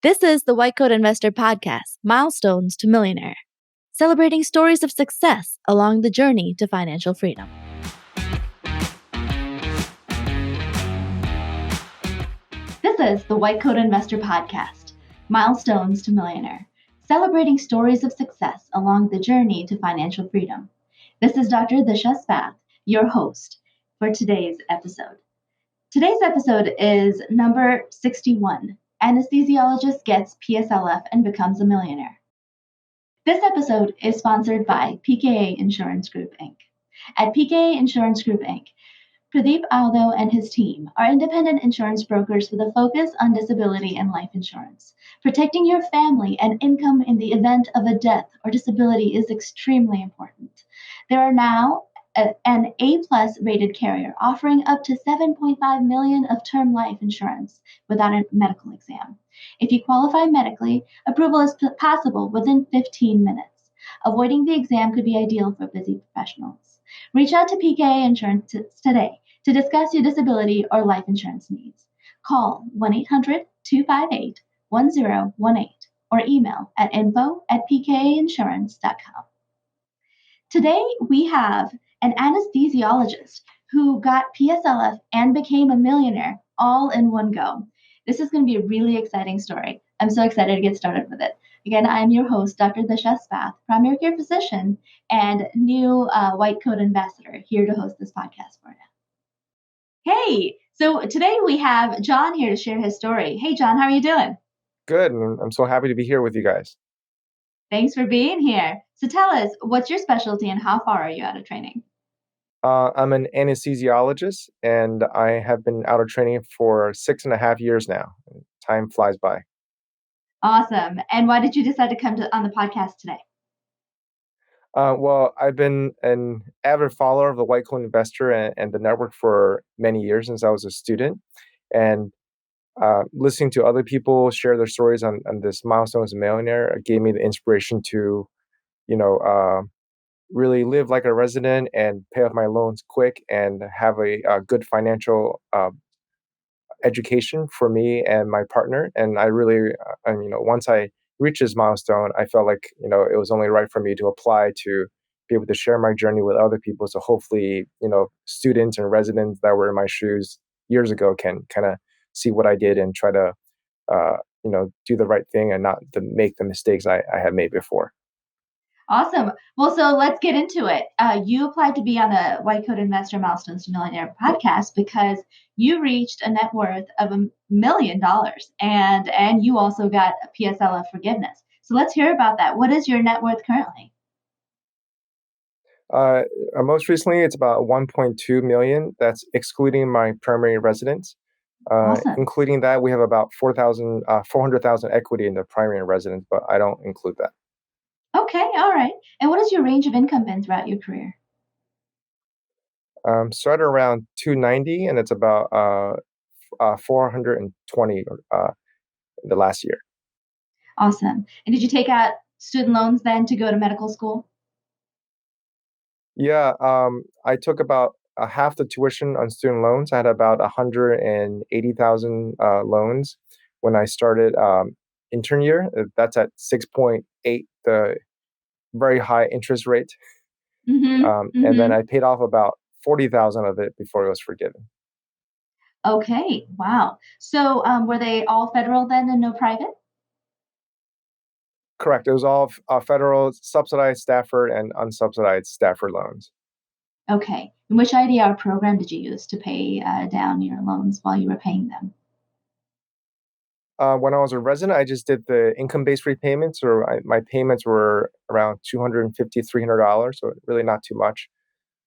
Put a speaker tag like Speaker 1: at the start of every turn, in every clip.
Speaker 1: This is the White Coat Investor Podcast, Milestones to Millionaire, celebrating stories of success along the journey to financial freedom. This is the White Coat Investor Podcast, Milestones to Millionaire, celebrating stories of success along the journey to financial freedom. This is Dr. Disha Spath, your host for today's episode. Today's episode is number 61. Anesthesiologist gets PSLF and becomes a millionaire. This episode is sponsored by PKA Insurance Group, Inc. At PKA Insurance Group, Inc., Pradeep Aldo and his team are independent insurance brokers with a focus on disability and life insurance. Protecting your family and income in the event of a death or disability is extremely important. There are now an A-plus rated carrier offering up to $7.5 million of term life insurance without a medical exam. If you qualify medically, approval is possible within 15 minutes. Avoiding the exam could be ideal for busy professionals. Reach out to PKA Insurance today to discuss your disability or life insurance needs. Call 1-800-258-1018 or email at info@pkainsurance.com. Today, we have an anesthesiologist who got PSLF and became a millionaire all in one go. This is going to be a really exciting story. I'm so excited to get started with it. Again, I'm your host, Dr. Disha Spath, primary care physician and new White Coat ambassador, here to host this podcast for you. Hey, so today we have John here to share his story. Hey, John, how are you doing?
Speaker 2: Good, and I'm so happy to be here with you guys.
Speaker 1: Thanks for being here. So tell us, what's your specialty and how far are you out of training?
Speaker 2: I'm an anesthesiologist, and I have been out of training for 6.5 years now. Time flies by.
Speaker 1: Awesome. And why did you decide to come on the podcast today?
Speaker 2: Well, I've been an avid follower of the White Coat Investor and the network for many years since I was a student. And listening to other people share their stories on this milestone as a millionaire gave me the inspiration to, really live like a resident and pay off my loans quick and have a good financial education for me and my partner. And I really, once I reached this milestone, I felt like, it was only right for me to apply to be able to share my journey with other people. So hopefully, students and residents that were in my shoes years ago can kind of see what I did and try to, do the right thing and not to make the mistakes I had made before.
Speaker 1: Awesome. Well, so let's get into it. You applied to be on the White Coat Investor Milestones to Millionaire podcast because you reached a net worth of $1 million and you also got a PSLF forgiveness. So let's hear about that. What is your net worth currently?
Speaker 2: Most recently, it's about 1.2 million. That's excluding my primary residence.
Speaker 1: Awesome.
Speaker 2: Including that, we have about 400,000 equity in the primary residence, but I don't include that.
Speaker 1: Okay, all right. And what has your range of income been throughout your career?
Speaker 2: Started around 290, and it's about 420 the last year.
Speaker 1: Awesome. And did you take out student loans then to go to medical school?
Speaker 2: Yeah, I took about half the tuition on student loans. I had about 180,000 loans when I started intern year. That's at 6.8, the very high interest rate. And then I paid off about 40,000 of it before it was forgiven.
Speaker 1: Okay, wow. So were they all federal then and no private?
Speaker 2: Correct. It was all federal subsidized Stafford and unsubsidized Stafford loans.
Speaker 1: Okay. And which IDR program did you use to pay down your loans while you were paying them?
Speaker 2: When I was a resident, I just did the income-based repayments, or my payments were around $250, $300, so really not too much.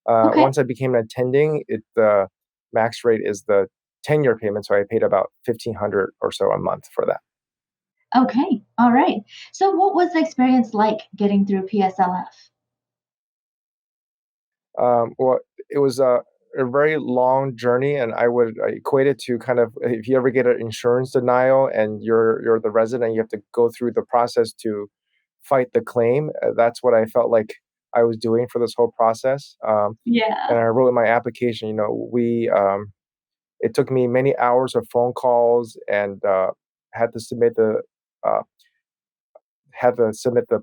Speaker 1: Okay.
Speaker 2: Once I became an attending, the max rate is the 10-year payment, so I paid about $1,500 or so a month for that.
Speaker 1: Okay. All right. So what was the experience like getting through PSLF?
Speaker 2: Well, it was a very long journey, and I would equate it to kind of if you ever get an insurance denial and you're the resident, you have to go through the process to fight the claim. That's what I felt like I was doing for this whole process.
Speaker 1: Yeah.
Speaker 2: And I wrote in my application, it took me many hours of phone calls and had to submit the had to submit the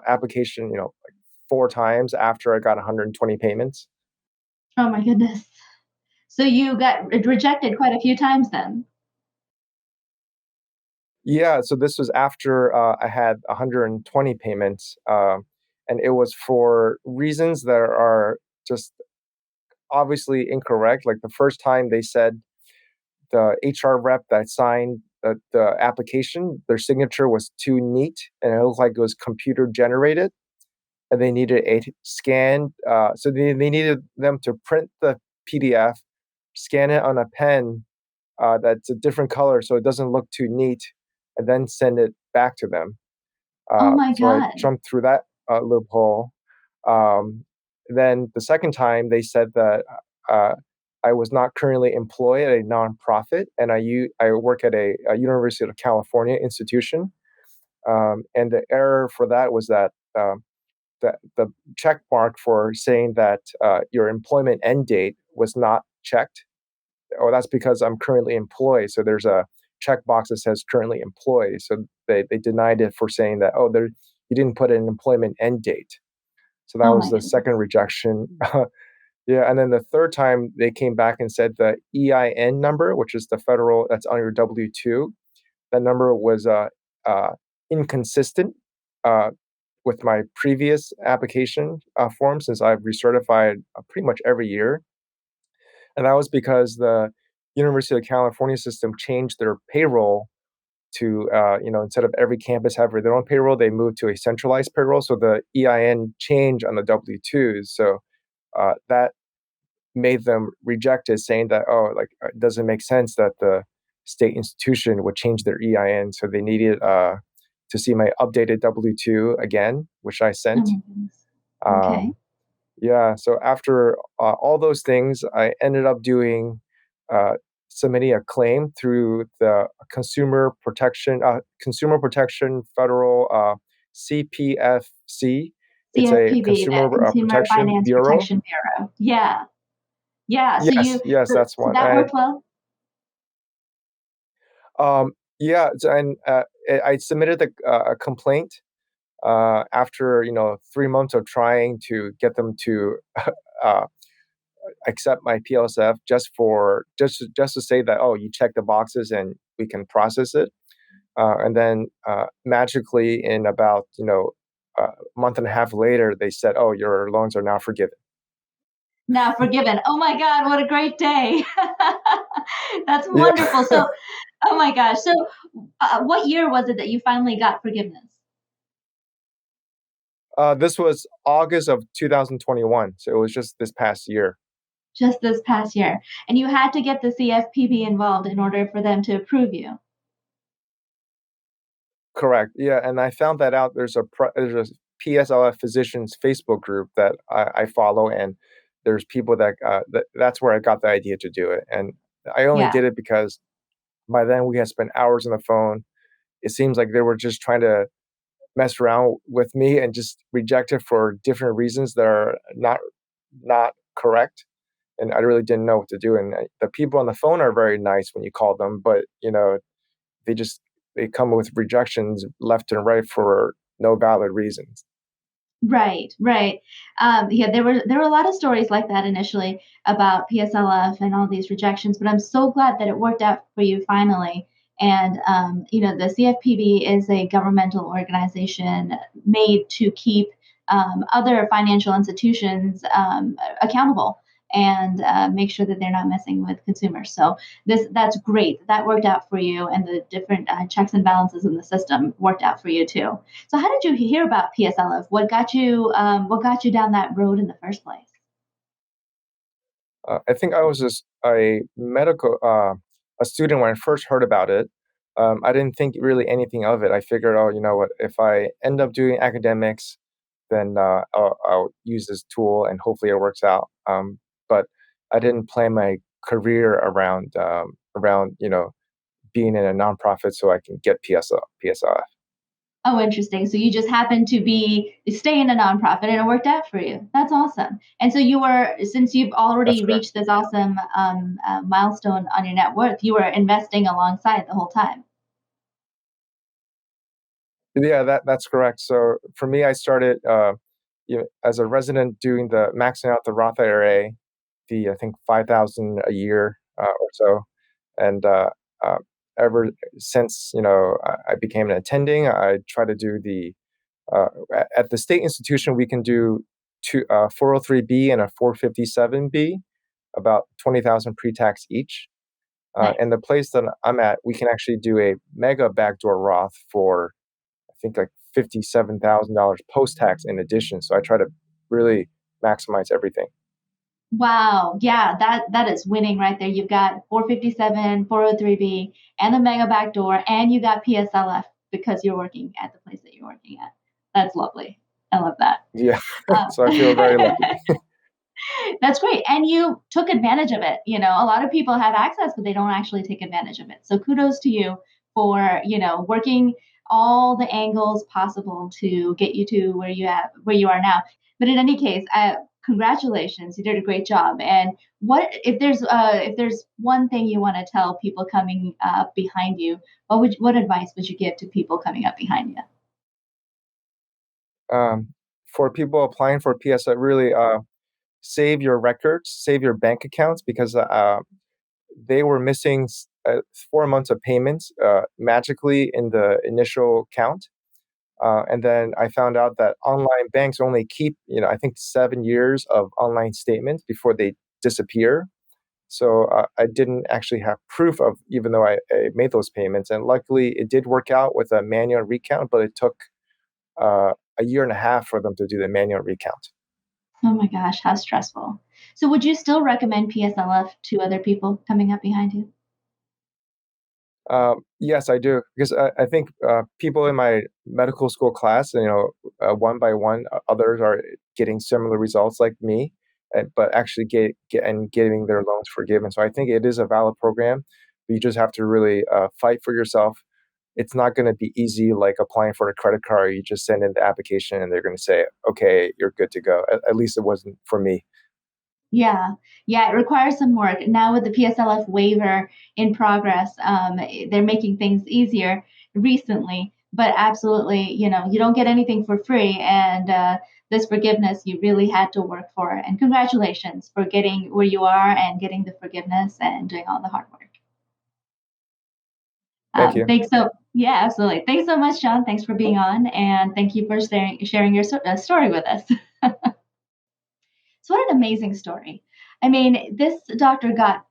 Speaker 2: application, like 4 times after I got 120 payments.
Speaker 1: Oh my goodness. So you got rejected quite a few times then.
Speaker 2: Yeah, so this was after I had 120 payments, and it was for reasons that are just obviously incorrect. Like the first time they said the HR rep that signed the application, their signature was too neat and it looked like it was computer generated. And they needed a scan. So they needed them to print the PDF, scan it on a pen that's a different color so it doesn't look too neat, and then send it back to them.
Speaker 1: Oh my
Speaker 2: So I
Speaker 1: God.
Speaker 2: jumped through that loophole. Um, then the second time, they said that uh, I was not currently employed at a nonprofit, and I work at a University of California institution. And the error for that was that the check mark for saying that your employment end date was not checked. Oh, that's because I'm currently employed. So there's a checkbox that says currently employed. So they denied it for saying that, oh, there you didn't put an employment end date. So that
Speaker 1: Oh
Speaker 2: was
Speaker 1: my
Speaker 2: the second
Speaker 1: goodness.
Speaker 2: rejection. Yeah, and then the third time they came back and said the EIN number, which is the federal that's on your W-2, that number was uh, inconsistent uh, with my previous application form since I've recertified pretty much every year. And that was because the University of California system changed their payroll to, instead of every campus having their own payroll, they moved to a centralized payroll. So the EIN changed on the W-2s. So that made them reject it, saying that, oh, like, it doesn't make sense that the state institution would change their EIN. So they needed to see my updated W-2 again, which I
Speaker 1: Oh
Speaker 2: sent.
Speaker 1: my goodness. Okay.
Speaker 2: Um, yeah, so after all those things, I ended up doing uh, submitting a claim through the Consumer Protection Federal CPFC. It's a
Speaker 1: CFPB, the
Speaker 2: Consumer
Speaker 1: Consumer
Speaker 2: Protection
Speaker 1: Finance
Speaker 2: Bureau.
Speaker 1: Protection Bureau. Yeah. Yeah.
Speaker 2: Yes, yes, that's
Speaker 1: So
Speaker 2: one.
Speaker 1: that worked well?
Speaker 2: Yeah, and I submitted a complaint after 3 months of trying to get them to uh, accept my PSLF just to say that, oh, you check the boxes and we can process it. And then magically, in about a month and a half later, they said, oh, your loans are now forgiven.
Speaker 1: Now forgiven. Oh my God, what a great day. That's
Speaker 2: Yeah.
Speaker 1: wonderful. So, oh my gosh. So, what year was it that you finally got forgiveness?
Speaker 2: This was August of 2021, so it was just this past year.
Speaker 1: Just this past year. And you had to get the CFPB involved in order for them to approve you.
Speaker 2: Correct. Yeah, and I found that out. There's a PSLF physicians Facebook group that I follow, and there's people that's where I got the idea to do it. And I only
Speaker 1: Yeah.
Speaker 2: did it because by then we had spent hours on the phone. It seems like they were just trying to mess around with me and just reject it for different reasons that are not correct. And I really didn't know what to do. And the people on the phone are very nice when you call them, but they just they come with rejections left and right for no valid reasons.
Speaker 1: Right, right. Yeah, there were a lot of stories like that initially about PSLF and all these rejections, but I'm so glad that it worked out for you finally. And the CFPB is a governmental organization made to keep other financial institutions accountable and make sure that they're not messing with consumers. So that's great. That worked out for you, and the different checks and balances in the system worked out for you too. So how did you hear about PSLF? What got you down that road in the first place?
Speaker 2: I think I was just a student when I first heard about it. I didn't think really anything of it. I figured, oh, you know what? If I end up doing academics, then I'll use this tool and hopefully it works out. But I didn't plan my career around being in a nonprofit so I can get PSLF.
Speaker 1: Oh, interesting. So you just happened to be stay in a nonprofit and it worked out for you. That's awesome. And so since you've
Speaker 2: That's
Speaker 1: already
Speaker 2: correct.
Speaker 1: reached this awesome milestone on your net worth, you were investing alongside the whole time.
Speaker 2: Yeah, that's correct. So for me, I started as a resident doing the maxing out the Roth IRA, the I think 5,000 a year or so, and uh, ever since I became an attending, I try to do the at the state institution we can do 403B and a 457B, about 20,000 pre-tax each.
Speaker 1: Nice.
Speaker 2: And the place that I'm at, we can actually do a mega backdoor Roth for I think like $57,000 post tax in addition. So I try to really maximize everything.
Speaker 1: Wow. Yeah, that is winning right there. You've got 457, 403B, and the mega backdoor, and you got PSLF because you're working at the place that you're working at. That's lovely. I love that.
Speaker 2: Yeah. So I feel very lucky.
Speaker 1: Uh, That's great. And you took advantage of it. A lot of people have access, but they don't actually take advantage of it. So kudos to you for, working all the angles possible to get you to where you are now. But in any case, congratulations. You did a great job. And if there's one thing you want to tell people coming up behind you, what advice would you give to people coming up behind you?
Speaker 2: Um, for people applying for PSI, really save your records, save your bank accounts because they were missing 4 months of payments magically in the initial count. And then I found out that online banks only keep, I think 7 years of online statements before they disappear. So I didn't actually have proof of, even though I made those payments. And luckily, it did work out with a manual recount, but it took a year and a half for them to do the manual recount.
Speaker 1: Oh my gosh, how stressful. So would you still recommend PSLF to other people coming up behind you?
Speaker 2: Yes, I do, because I think people in my medical school class, one by one, others are getting similar results like me, but actually getting their loans forgiven. So I think it is a valid program. But you just have to really fight for yourself. It's not going to be easy like applying for a credit card. You just send in the application and they're going to say, "Okay, you're good to go." At least it wasn't for me.
Speaker 1: Yeah, yeah, it requires some work. Now with the PSLF waiver in progress, they're making things easier recently, but absolutely, you don't get anything for free. And this forgiveness you really had to work for. And congratulations for getting where you are and getting the forgiveness and doing all the hard work.
Speaker 2: Thank you.
Speaker 1: Yeah, absolutely. Thanks so much, John. Thanks for being on. And thank you for sharing your story with us. So, what an amazing story. I mean, this doctor got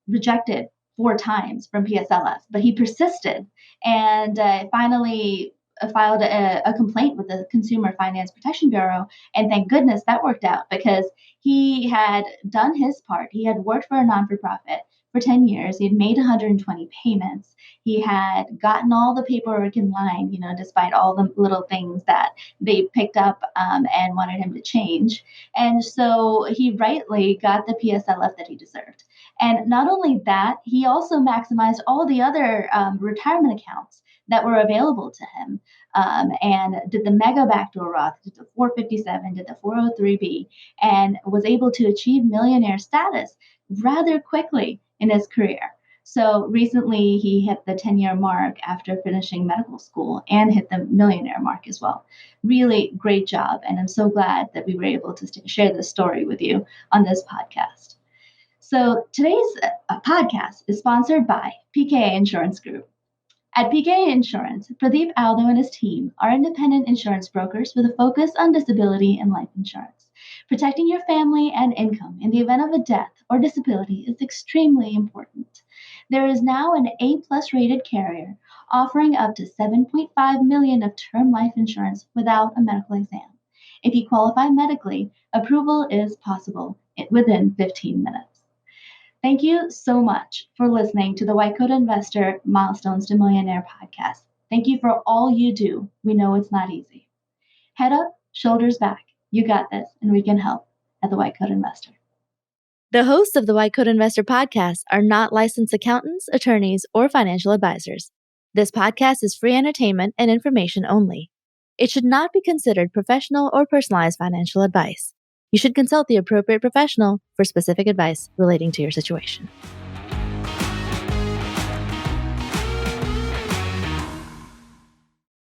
Speaker 1: rejected 4 times from PSLF, but he persisted and finally filed a complaint with the Consumer Finance Protection Bureau. And thank goodness that worked out because he had done his part. He had worked for a non for profit for 10 years. He had made 120 payments. He had gotten all the paperwork in line, despite all the little things that they picked up and wanted him to change. And so he rightly got the PSLF that he deserved. And not only that, he also maximized all the other retirement accounts that were available to him and did the mega backdoor Roth, did the 457, did the 403B, and was able to achieve millionaire status rather quickly in his career. So recently he hit the 10-year mark after finishing medical school and hit the millionaire mark as well. Really great job. And I'm so glad that we were able to share this story with you on this podcast. So today's podcast is sponsored by PKA Insurance Group. At PKA Insurance, Pradeep Aldo and his team are independent insurance brokers with a focus on disability and life insurance. Protecting your family and income in the event of a death or disability is extremely important. There is now an A-plus rated carrier offering up to $7.5 million of term life insurance without a medical exam. If you qualify medically, approval is possible within 15 minutes. Thank you so much for listening to the White Coat Investor Milestones to Millionaire podcast. Thank you for all you do. We know it's not easy. Head up, shoulders back. You got this, and we can help at the White Coat Investor.
Speaker 3: The hosts of the White Coat Investor podcast are not licensed accountants, attorneys, or financial advisors. This podcast is free entertainment and information only. It should not be considered professional or personalized financial advice. You should consult the appropriate professional for specific advice relating to your situation.